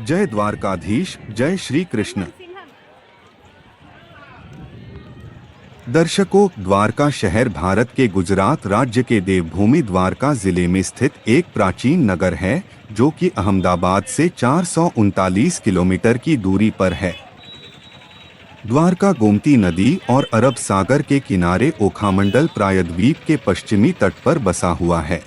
जय द्वारकाधीश, जय श्री कृष्ण। दर्शकों, द्वारका शहर भारत के गुजरात राज्य के देवभूमि द्वारका जिले में स्थित एक प्राचीन नगर है, जो कि अहमदाबाद से 439 किलोमीटर की दूरी पर है। द्वारका गोमती नदी और अरब सागर के किनारे ओखामंडल प्रायद्वीप के पश्चिमी तट पर बसा हुआ है।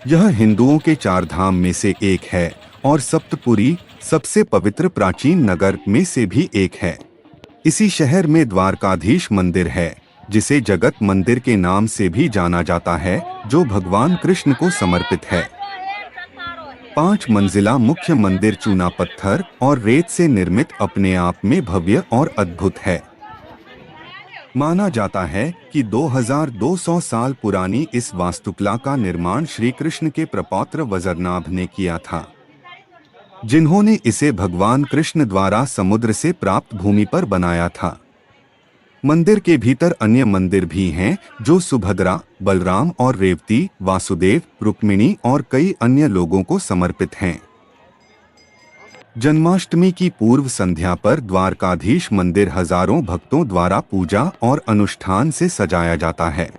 यह हिंदुओं के चार धाम में से एक है और सप्तपुरी सबसे पवित्र प्राचीन नगर में से भी एक है। इसी शहर में द्वारकाधीश मंदिर है, जिसे जगत मंदिर के नाम से भी जाना जाता है, जो भगवान कृष्ण को समर्पित है। 5 मंजिला मुख्य मंदिर चूना पत्थर और रेत से निर्मित अपने आप में भव्य और अद्भुत है। माना जाता है कि 2200 साल पुरानी इस वास्तुकला का निर्माण श्री कृष्ण के प्रपौत्र वज्रनाभ ने किया था, जिन्होंने इसे भगवान कृष्ण द्वारा समुद्र से प्राप्त भूमि पर बनाया था। मंदिर के भीतर अन्य मंदिर भी हैं, जो सुभद्रा, बलराम और रेवती, वासुदेव, रुक्मिणी और कई अन्य लोगों को समर्पित हैं। जन्माष्टमी की पूर्व संध्या पर द्वारकाधीश मंदिर हजारों भक्तों द्वारा पूजा और अनुष्ठान से सजाया जाता है।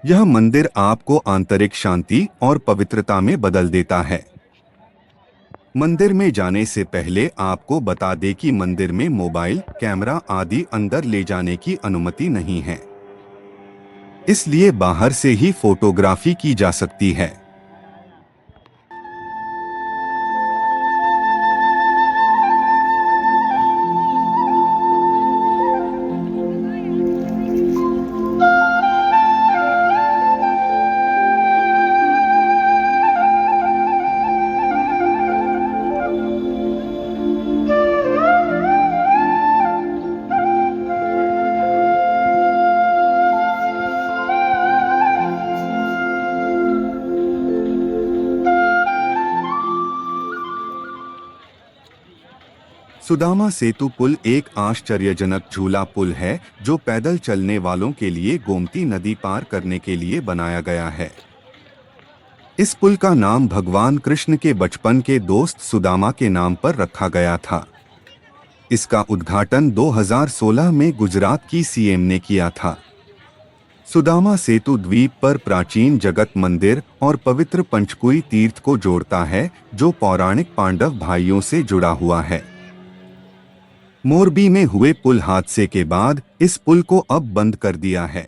यह मंदिर आपको आंतरिक शांति और पवित्रता में बदल देता है। मंदिर में जाने से पहले आपको बता दें कि मंदिर में मोबाइल, कैमरा आदि अंदर ले जाने की अनुमति नहीं है, इसलिए बाहर से ही फोटोग्राफी की जा सकती है। सुदामा सेतु पुल एक आश्चर्यजनक झूला पुल है, जो पैदल चलने वालों के लिए गोमती नदी पार करने के लिए बनाया गया है। इस पुल का नाम भगवान कृष्ण के बचपन के दोस्त सुदामा के नाम पर रखा गया था। इसका उद्घाटन 2016 में गुजरात की सीएम ने किया था। सुदामा सेतु द्वीप पर प्राचीन जगत मंदिर और पवित्र पंचकुई तीर्थ को जोड़ता है, जो पौराणिक पांडव भाइयों से जुड़ा हुआ है। मोरबी में हुए पुल हादसे के बाद इस पुल को अब बंद कर दिया है।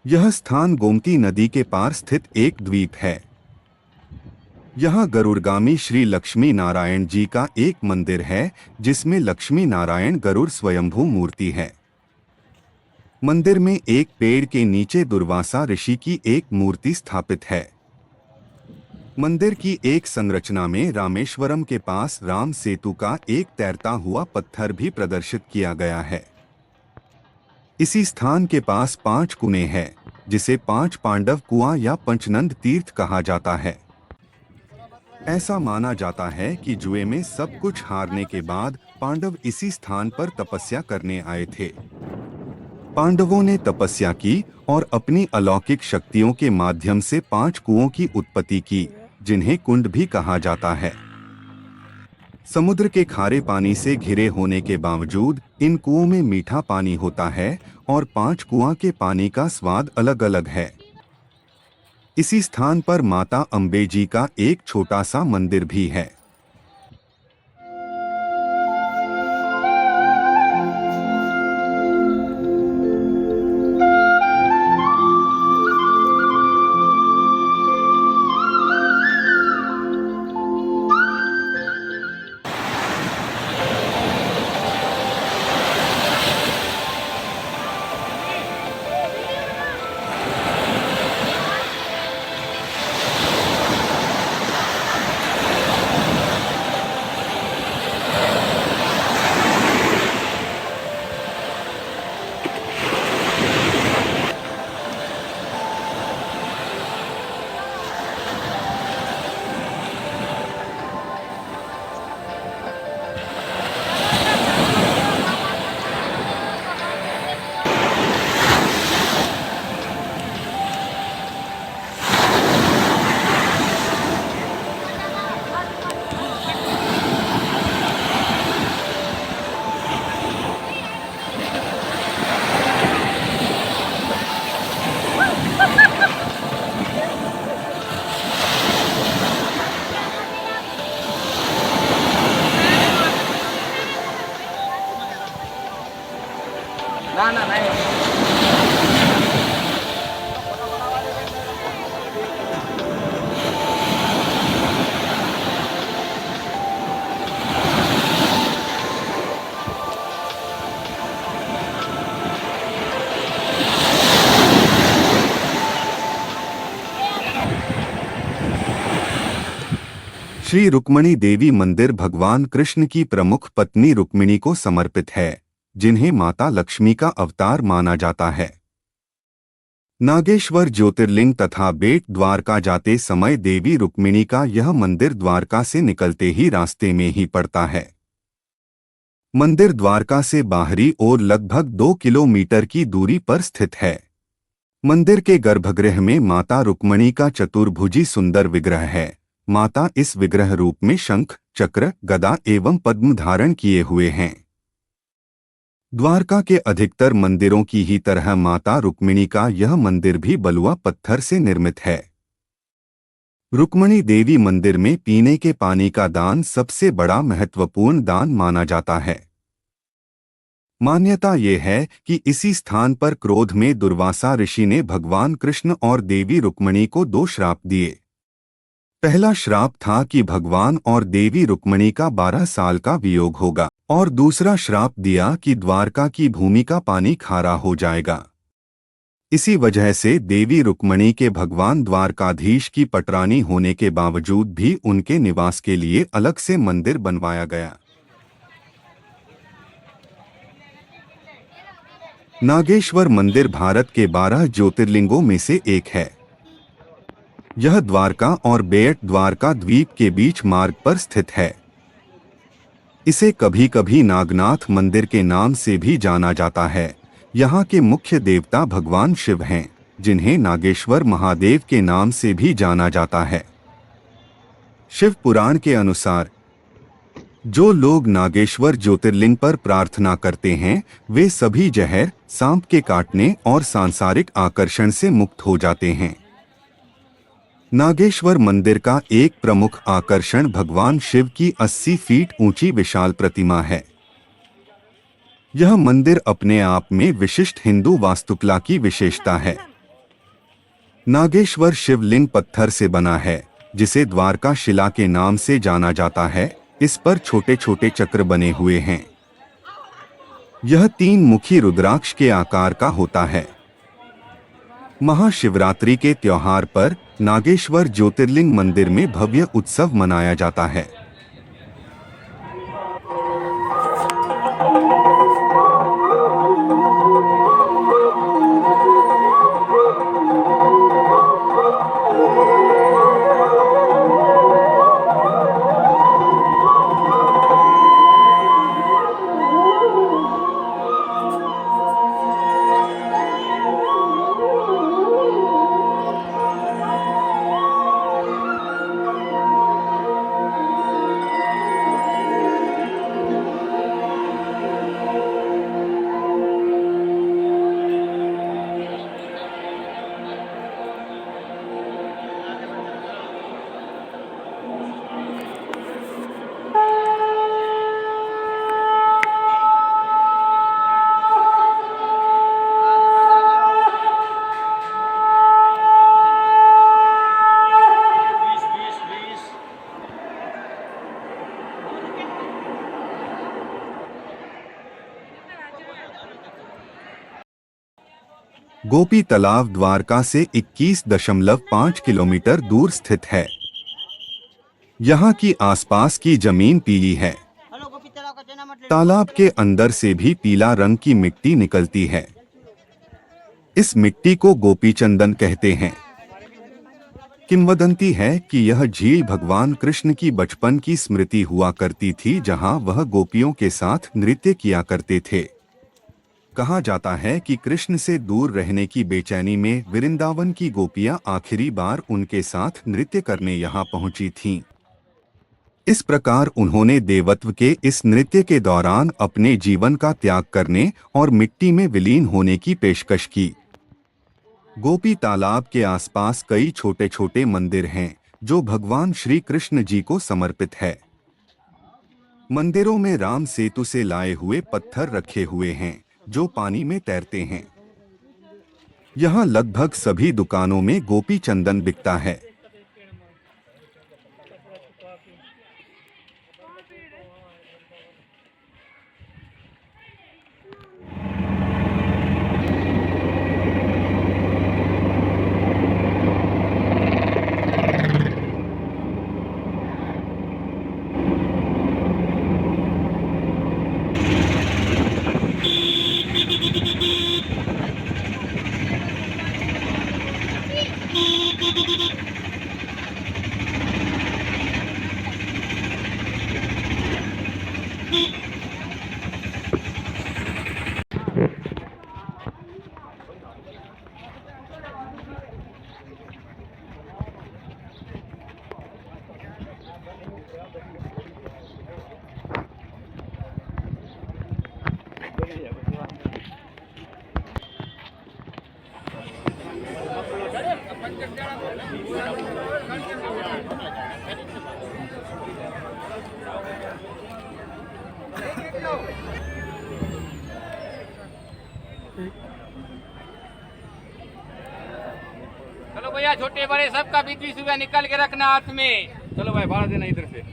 यह स्थान गोमती नदी के पार स्थित एक द्वीप है। यहाँ गरुड़गामी श्री लक्ष्मी नारायण जी का एक मंदिर है, जिसमें लक्ष्मी नारायण गरुड़ स्वयंभू मूर्ति है। मंदिर में एक पेड़ के नीचे दुर्वासा ऋषि की एक मूर्ति स्थापित है। मंदिर की एक संरचना में रामेश्वरम के पास राम सेतु का एक तैरता हुआ पत्थर भी प्रदर्शित किया गया है। इसी स्थान के पास 5 कुएं हैं, जिसे 5 पांडव कुआं या पंचनंद तीर्थ कहा जाता है। ऐसा माना जाता है कि जुए में सब कुछ हारने के बाद पांडव इसी स्थान पर तपस्या करने आए थे। पांडवों ने तपस्या की और अपनी अलौकिक शक्तियों के माध्यम से 5 कुओं की उत्पत्ति की, जिन्हें कुंड भी कहा जाता है। समुद्र के खारे पानी से घिरे होने के बावजूद इन कुओं में मीठा पानी होता है और 5 कुआं के पानी का स्वाद अलग अलग है। इसी स्थान पर माता अम्बे जी का एक छोटा सा मंदिर भी है। श्री रुक्मिणी देवी मंदिर भगवान कृष्ण की प्रमुख पत्नी रुक्मिणी को समर्पित है, जिन्हें माता लक्ष्मी का अवतार माना जाता है। नागेश्वर ज्योतिर्लिंग तथा बेट द्वारका जाते समय देवी रुक्मिणी का यह मंदिर द्वारका से निकलते ही रास्ते में ही पड़ता है। मंदिर द्वारका से बाहरी ओर लगभग 2 किलोमीटर की दूरी पर स्थित है। मंदिर के गर्भगृह में माता रुक्मिणी का चतुर्भुजी सुंदर विग्रह है। माता इस विग्रह रूप में शंख, चक्र, गदा एवं पद्म धारण किए हुए हैं। द्वारका के अधिकतर मंदिरों की ही तरह माता रुक्मिणी का यह मंदिर भी बलुआ पत्थर से निर्मित है। रुक्मिणी देवी मंदिर में पीने के पानी का दान सबसे बड़ा महत्वपूर्ण दान माना जाता है। मान्यता ये है कि इसी स्थान पर क्रोध में दुर्वासा ऋषि ने भगवान कृष्ण और देवी रुक्मिणी को 2 श्राप दिए। पहला श्राप था कि भगवान और देवी रुक्मिणी का 12 साल का वियोग होगा, और दूसरा श्राप दिया कि द्वारका की भूमि का पानी खारा हो जाएगा। इसी वजह से देवी रुक्मिणी के भगवान द्वारकाधीश की पटरानी होने के बावजूद भी उनके निवास के लिए अलग से मंदिर बनवाया गया। नागेश्वर मंदिर भारत के 12 ज्योतिर्लिंगों में से एक है। यह द्वारका और बेट द्वारका द्वीप के बीच मार्ग पर स्थित है। इसे कभी कभी नागनाथ मंदिर के नाम से भी जाना जाता है। यहाँ के मुख्य देवता भगवान शिव हैं, जिन्हें नागेश्वर महादेव के नाम से भी जाना जाता है। शिव पुराण के अनुसार जो लोग नागेश्वर ज्योतिर्लिंग पर प्रार्थना करते हैं, वे सभी जहर, सांप के काटने और सांसारिक आकर्षण से मुक्त हो जाते हैं। नागेश्वर मंदिर का एक प्रमुख आकर्षण भगवान शिव की 80 फीट ऊंची विशाल प्रतिमा है। यह मंदिर अपने आप में विशिष्ट हिंदू वास्तुकला की विशेषता है। नागेश्वर शिवलिंग पत्थर से बना है, जिसे द्वारका शिला के नाम से जाना जाता है। इस पर छोटे छोटे चक्र बने हुए हैं। यह 3 मुखी रुद्राक्ष के आकार का होता है। महाशिवरात्रि के त्योहार पर नागेश्वर ज्योतिर्लिंग मंदिर में भव्य उत्सव मनाया जाता है। गोपी तालाब द्वारका से 21.5 किलोमीटर दूर स्थित है। यहाँ की आसपास की जमीन पीली है। तालाब के अंदर से भी पीला रंग की मिट्टी निकलती है। इस मिट्टी को गोपी चंदन कहते हैं। किंवदंती है कि यह झील भगवान कृष्ण की बचपन की स्मृति हुआ करती थी, जहाँ वह गोपियों के साथ नृत्य किया करते थे। कहा जाता है कि कृष्ण से दूर रहने की बेचैनी में वृंदावन की गोपियां आखिरी बार उनके साथ नृत्य करने यहाँ पहुंची थीं। इस प्रकार उन्होंने देवत्व के इस नृत्य के दौरान अपने जीवन का त्याग करने और मिट्टी में विलीन होने की पेशकश की। गोपी तालाब के आसपास कई छोटे छोटे मंदिर हैं, जो भगवान श्री कृष्ण जी को समर्पित है। मंदिरों में राम सेतु से लाए हुए पत्थर रखे हुए हैं, जो पानी में तैरते हैं। यहाँ लगभग सभी दुकानों में गोपी चंदन बिकता है। रुपया, छोटे बड़े सबका 20-20 रुपया निकल के रखना हाथ में। चलो भाई भाड़ा देना इधर से।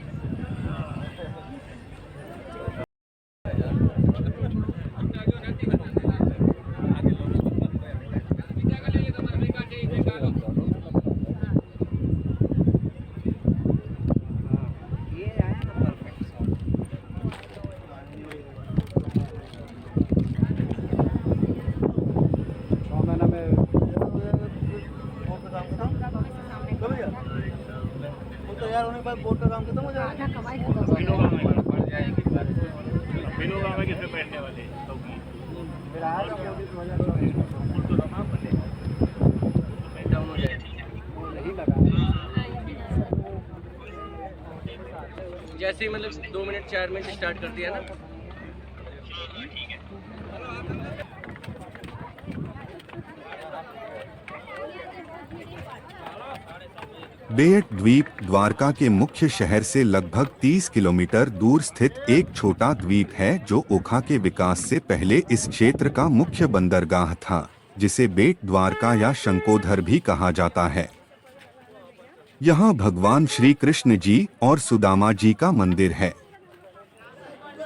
तो यार उन्हें भाई बोर्ड का काम खत्म हो जाएगा। बिनो गाँव में किसमें बैठने वाले फिर आएगा डाउन हो जाएगा। नहीं लगा जैसे ही मतलब 2 मिनट 4 मिनट स्टार्ट कर दिया ना। बेट द्वीप द्वारका के मुख्य शहर से लगभग 30 किलोमीटर दूर स्थित एक छोटा द्वीप है जो ओखा के विकास से पहले इस क्षेत्र का मुख्य बंदरगाह था, जिसे बेट द्वारका या शंकोधर भी कहा जाता है। यहाँ भगवान श्री कृष्ण जी और सुदामा जी का मंदिर है।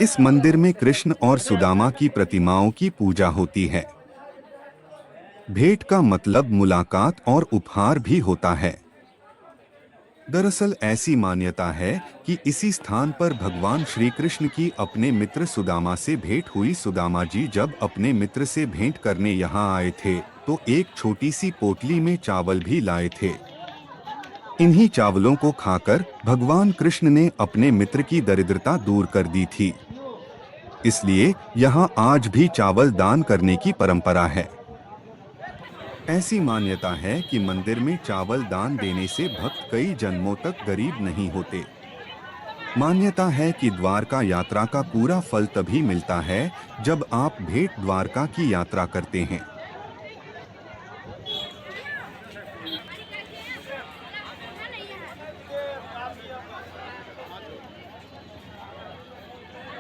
इस मंदिर में कृष्ण और सुदामा की प्रतिमाओं की पूजा होती है। भेंट का मतलब मुलाकात और उपहार भी होता है। दरअसल ऐसी मान्यता है कि इसी स्थान पर भगवान श्री कृष्ण की अपने मित्र सुदामा से भेंट हुई। सुदामा जी जब अपने मित्र से भेंट करने यहाँ आए थे तो एक छोटी सी पोटली में चावल भी लाए थे। इन्हीं चावलों को खाकर भगवान कृष्ण ने अपने मित्र की दरिद्रता दूर कर दी थी। इसलिए यहाँ आज भी चावल दान करने की परंपरा है। ऐसी मान्यता है कि मंदिर में चावल दान देने से भक्त कई जन्मों तक गरीब नहीं होते। मान्यता है कि द्वारका यात्रा का पूरा फल तभी मिलता है जब आप भेंट द्वारका की यात्रा करते हैं।